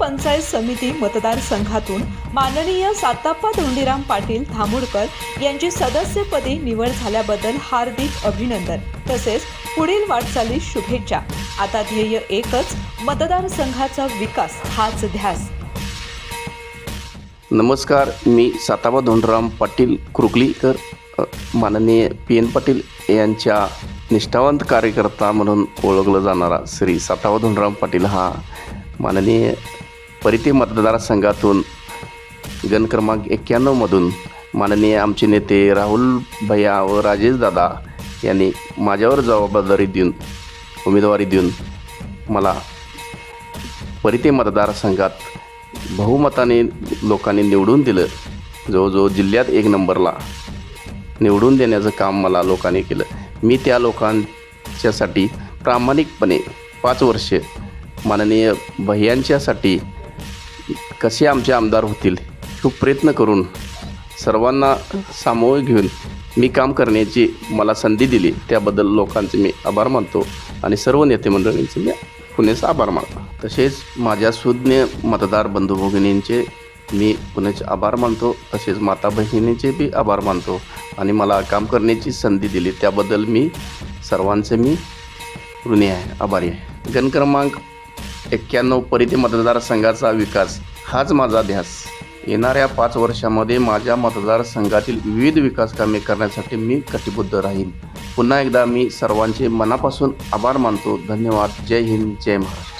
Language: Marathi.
पंचायत समिती मतदारसंघातून माननीय साताप्पा धोंडीराम पाटील धामोडकर यांची सदस्यपदी निवड झाल्याबद्दल हार्दिक अभिनंदन तसेच पुढील वाटचालीस शुभेच्छा। आता ध्येय एकच, मतदारसंघाचा विकास हाच ध्यास। नमस्कार, मी साताप्पा धोंडीराम पाटील कुरुकलीकर माननीय PN पाटील यांच्या निष्ठावंत कार्यकर्ता म्हणून ओळखलं जाणारा श्री साताप्पा धोंडीराम पाटील हा माननीय परिते मतदारसंघातून गण क्रमांक 91 मधून माननीय आमचे नेते राहुल भैया व राजेश दादा यांनी माझ्यावर जबाबदारी देऊन उमेदवारी देऊन मला परिते मतदारसंघात बहुमताने लोकांनी निवडून दिलं। जवळजवळ जिल्ह्यात 1 नंबरला निवडून देण्याचं काम मला लोकांनी केलं। मी त्या लोकांच्यासाठी प्रामाणिकपणे 5 वर्षे माननीय भैयांच्यासाठी कसे आमचे आमदार होतील खूप प्रयत्न करून सर्वांना सामावून घेऊन मी काम करण्याची मला संधी दिली, त्याबद्दल लोकांचे मी आभार मानतो आणि सर्व नेते मंडळींचे मी पुण्याचा आभार मानतो। तसेच माझ्या सुज्ञ मतदार बंधू भगिनींचे मी पुण्याचे आभार मानतो, तसेच माता बहिणींचे बी आभार मानतो आणि मला काम करण्याची संधी दिली त्याबद्दल मी सर्वांचे मी ऋणी आहे, आभारी आहे। गण क्रमांक 91 परिते मतदारसंघाचा विकास हाच माझा ध्यास। येणाऱ्या 5 वर्षामध्ये माझ्या मतदारसंघातील विविध विकास कामे करण्यासाठी मी कटिबद्ध राहीन। पुन्हा एकदा मी सर्वांचे मनापासून आभार मानतो। धन्यवाद। जय हिंद, जय महाराष्ट्र।